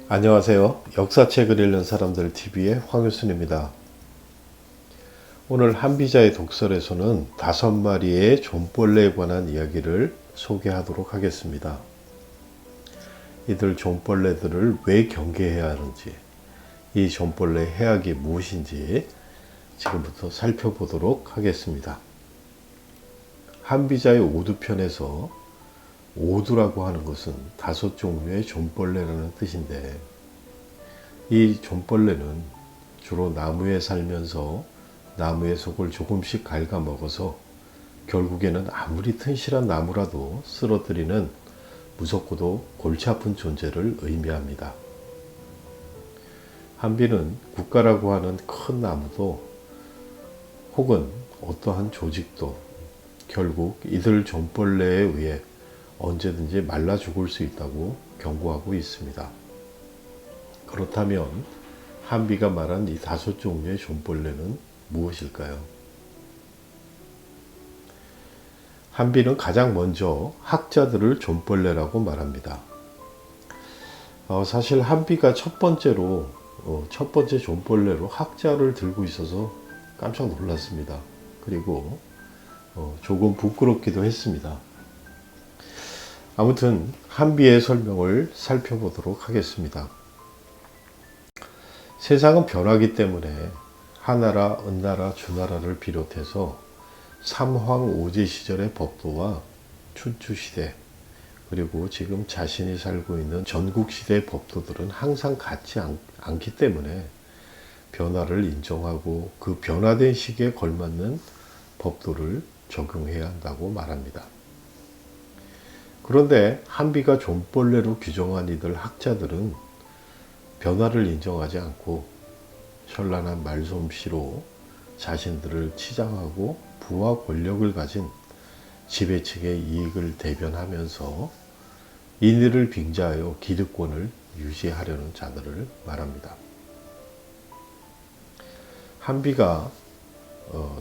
안녕하세요. 역사책을 읽는 사람들 TV의 황유순입니다. 오늘 한비자의 독설에서는 5마리의 존벌레에 관한 이야기를 소개하도록 하겠습니다. 이들 존벌레들을 왜 경계해야 하는지, 이 존벌레의 해악이 무엇인지 지금부터 살펴보도록 하겠습니다. 한비자의 오두편에서 오두라고 하는 것은 5종류의 존벌레라는 뜻인데, 이 존벌레는 주로 나무에 살면서 나무의 속을 조금씩 갉아먹어서 결국에는 아무리 튼실한 나무라도 쓰러뜨리는 무섭고도 골치 아픈 존재를 의미합니다. 한비는 국가라고 하는 큰 나무도 혹은 어떠한 조직도 결국 이들 존벌레에 의해 언제든지 말라 죽을 수 있다고 경고하고 있습니다. 그렇다면 한비가 말한 이 5종류의 존벌레는 무엇일까요? 한비는 가장 먼저 학자들을 존벌레라고 말합니다. 사실 한비가 첫 번째 존벌레로 학자를 들고 있어서 깜짝 놀랐습니다. 그리고 조금 부끄럽기도 했습니다. 아무튼 한비의 설명을 살펴보도록 하겠습니다. 세상은 변하기 때문에 하나라, 은나라, 주나라를 비롯해서 삼황 오제 시절의 법도와 춘추시대, 그리고 지금 자신이 살고 있는 전국시대의 법도들은 항상 같지 않기 때문에 변화를 인정하고 그 변화된 시기에 걸맞는 법도를 적용해야 한다고 말합니다. 그런데 한비가 존벌레로 규정한 이들 학자들은 변화를 인정하지 않고 현란한 말솜씨로 자신들을 치장하고 부와 권력을 가진 지배층의 이익을 대변하면서 인의를 빙자하여 기득권을 유지하려는 자들을 말합니다. 한비가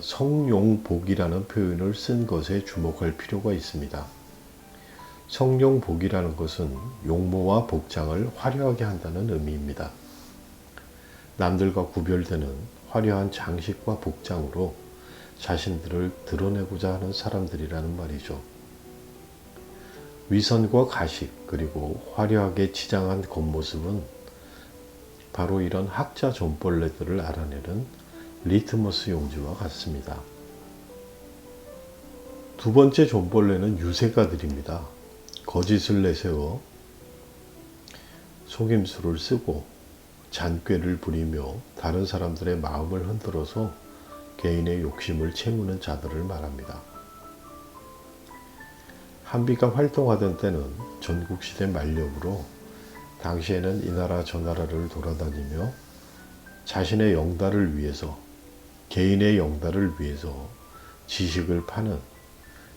성용복이라는 표현을 쓴 것에 주목할 필요가 있습니다. 성용복이라는 것은 용모와 복장을 화려하게 한다는 의미입니다. 남들과 구별되는 화려한 장식과 복장으로 자신들을 드러내고자 하는 사람들이라는 말이죠. 위선과 가식, 그리고 화려하게 치장한 겉모습은 바로 이런 학자 존벌레들을 알아내는 리트머스 용지와 같습니다. 두 번째 존벌레는 유세가들입니다. 거짓을 내세워 속임수를 쓰고 잔꾀를 부리며 다른 사람들의 마음을 흔들어서 개인의 욕심을 채우는 자들을 말합니다. 한비가 활동하던 때는 전국시대 말력으로 당시에는 이 나라 저 나라를 돌아다니며 자신의 영달을 위해서, 개인의 영달을 위해서 지식을 파는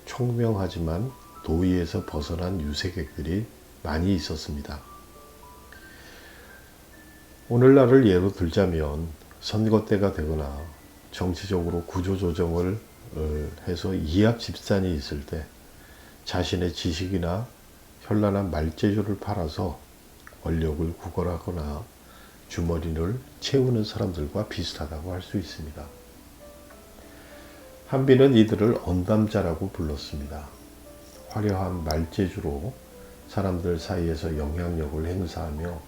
총명하지만 도의에서 벗어난 유색객들이 많이 있었습니다. 오늘날을 예로 들자면 선거 때가 되거나 정치적으로 구조조정을 해서 이합 집산이 있을 때 자신의 지식이나 현란한 말재주를 팔아서 권력을 구걸하거나 주머니를 채우는 사람들과 비슷하다고 할 수 있습니다. 한비는 이들을 언담자라고 불렀습니다. 화려한 말재주로 사람들 사이에서 영향력을 행사하며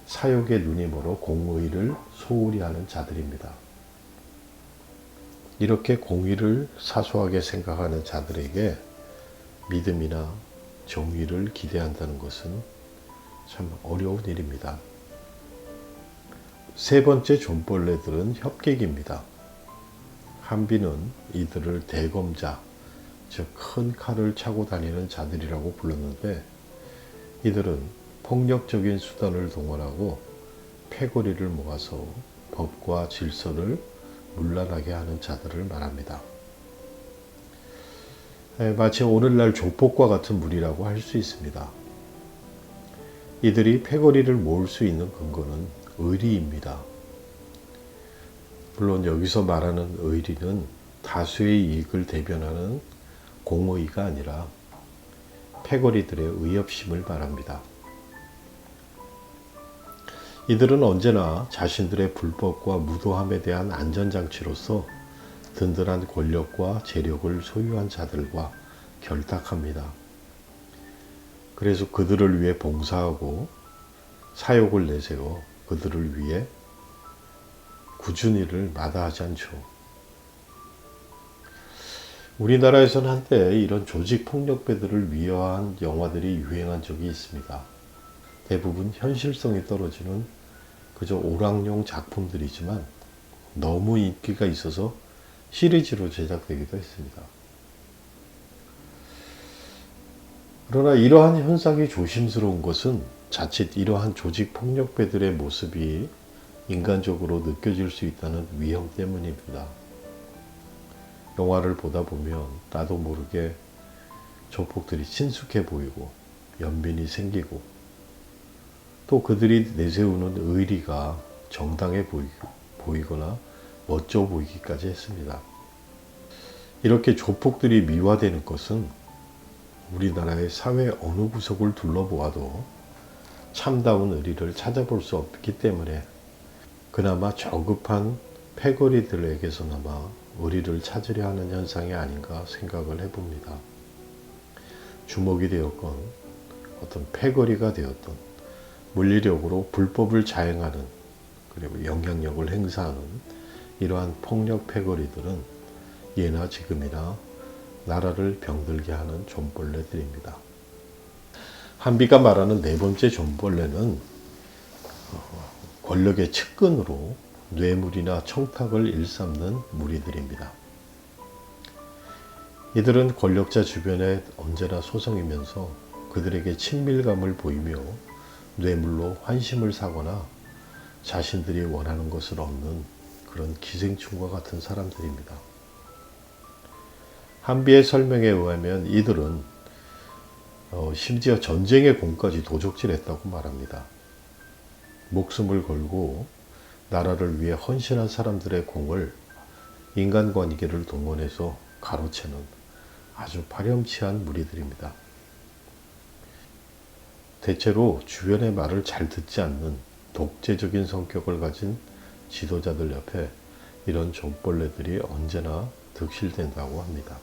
사욕의 눈이 멀어 공의를 소홀히 하는 자들입니다. 이렇게 공의를 사소하게 생각하는 자들에게 믿음이나 정의를 기대한다는 것은 참 어려운 일입니다. 세 번째 존벌레들은 협객입니다. 한비는 이들을 대검자, 즉 큰 칼을 차고 다니는 자들이라고 불렀는데, 이들은 폭력적인 수단을 동원하고 패거리를 모아서 법과 질서를 문란하게 하는 자들을 말합니다. 마치 오늘날 조폭과 같은 무리라고 할 수 있습니다. 이들이 패거리를 모을 수 있는 근거는 의리입니다. 물론 여기서 말하는 의리는 다수의 이익을 대변하는 공의가 아니라 패거리들의 의협심을 말합니다. 이들은 언제나 자신들의 불법과 무도함에 대한 안전장치로서 든든한 권력과 재력을 소유한 자들과 결탁합니다. 그래서 그들을 위해 봉사하고 사욕을 내세워 그들을 위해 굳은 일을 마다하지 않죠. 우리나라에서는 한때 이런 조직폭력배들을 위화한 영화들이 유행한 적이 있습니다. 대부분 현실성이 떨어지는 그저 오락용 작품들이지만 너무 인기가 있어서 시리즈로 제작되기도 했습니다. 그러나 이러한 현상이 조심스러운 것은 자칫 이러한 조직폭력배들의 모습이 인간적으로 느껴질 수 있다는 위험 때문입니다. 영화를 보다 보면 나도 모르게 조폭들이 친숙해 보이고 연민이 생기고 또 그들이 내세우는 의리가 정당해 보이거나 멋져 보이기까지 했습니다. 이렇게 조폭들이 미화되는 것은 우리나라의 사회 어느 구석을 둘러보아도 참다운 의리를 찾아볼 수 없기 때문에 그나마 저급한 패거리들에게서나마 의리를 찾으려 하는 현상이 아닌가 생각을 해봅니다. 주목이 되었건 어떤 패거리가 되었던 물리력으로 불법을 자행하는 그리고 영향력을 행사하는 이러한 폭력 패거리들은 예나 지금이나 나라를 병들게 하는 존벌레들입니다. 한비가 말하는 네 번째 존벌레는 권력의 측근으로 뇌물이나 청탁을 일삼는 무리들입니다. 이들은 권력자 주변에 언제나 소성이면서 그들에게 친밀감을 보이며 뇌물로 환심을 사거나 자신들이 원하는 것을 얻는 그런 기생충과 같은 사람들입니다. 한비의 설명에 의하면 이들은 심지어 전쟁의 공까지 도적질했다고 말합니다. 목숨을 걸고 나라를 위해 헌신한 사람들의 공을 인간관계를 동원해서 가로채는 아주 파렴치한 무리들입니다. 대체로 주변의 말을 잘 듣지 않는 독재적인 성격을 가진 지도자들 옆에 이런 존벌레들이 언제나 득실된다고 합니다.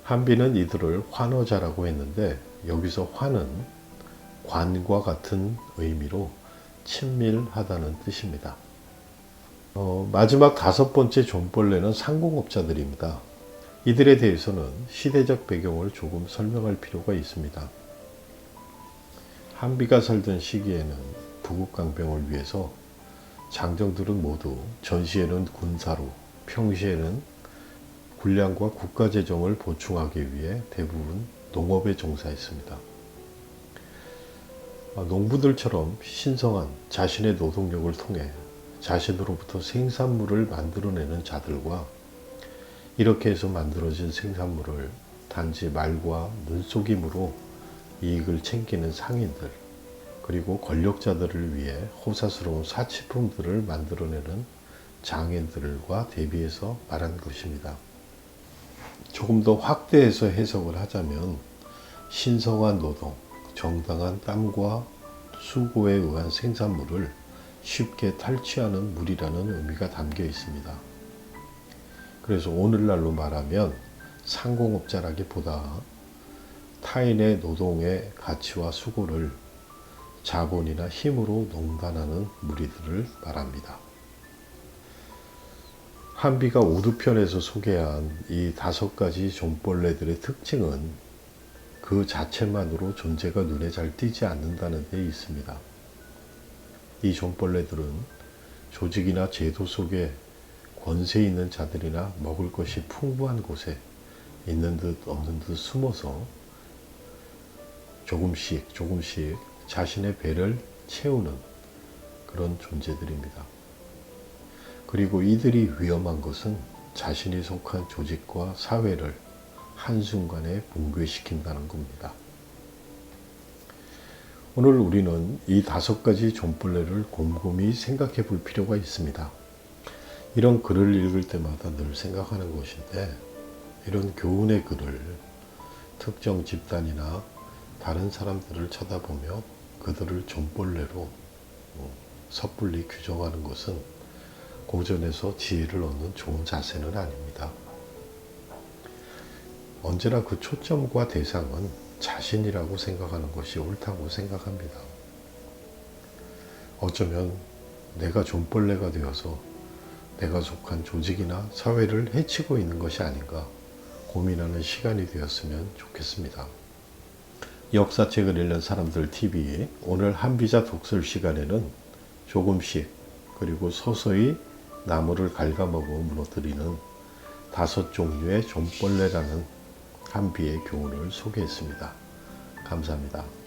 한비는 이들을 환어자라고 했는데 여기서 환은 관과 같은 의미로 친밀하다는 뜻입니다. 마지막 다섯 번째 존벌레는 상공업자들입니다. 이들에 대해서는 시대적 배경을 조금 설명할 필요가 있습니다. 한비가 살던 시기에는 부국강병을 위해서 장정들은 모두 전시에는 군사로, 평시에는 군량과 국가재정을 보충하기 위해 대부분 농업에 종사했습니다. 농부들처럼 신성한 자신의 노동력을 통해 자신으로부터 생산물을 만들어내는 자들과 이렇게 해서 만들어진 생산물을 단지 말과 눈속임으로 이익을 챙기는 상인들, 그리고 권력자들을 위해 호사스러운 사치품들을 만들어내는 장인들과 대비해서 말한 것입니다. 조금 더 확대해서 해석을 하자면 신성한 노동, 정당한 땀과 수고에 의한 생산물을 쉽게 탈취하는 무리라는 의미가 담겨 있습니다. 그래서 오늘날로 말하면 상공업자라기보다 타인의 노동의 가치와 수고를 자본이나 힘으로 농단하는 무리들을 말합니다. 한비가 오두편에서 소개한 이 다섯 가지 존벌레들의 특징은 그 자체만으로 존재가 눈에 잘 띄지 않는다는 데 있습니다. 이 존벌레들은 조직이나 제도 속에 권세 있는 자들이나 먹을 것이 풍부한 곳에 있는 듯 없는 듯 숨어서 조금씩 자신의 배를 채우는 그런 존재들입니다. 그리고 이들이 위험한 것은 자신이 속한 조직과 사회를 한순간에 붕괴시킨다는 겁니다. 오늘 우리는 이 다섯 가지 존벌레를 곰곰이 생각해 볼 필요가 있습니다. 이런 글을 읽을 때마다 늘 생각하는 것인데, 이런 교훈의 글을 특정 집단이나 다른 사람들을 쳐다보며 그들을 존벌레로 섣불리 규정하는 것은 고전에서 지혜를 얻는 좋은 자세는 아닙니다. 언제나 그 초점과 대상은 자신이라고 생각하는 것이 옳다고 생각합니다. 어쩌면 내가 존벌레가 되어서 내가 속한 조직이나 사회를 해치고 있는 것이 아닌가 고민하는 시간이 되었으면 좋겠습니다. 역사책을 읽는 사람들 TV 오늘 한비자 독설 시간에는 조금씩 그리고 서서히 나무를 갉아먹어 무너뜨리는 5종류의 존벌레라는 한비의 교훈을 소개했습니다. 감사합니다.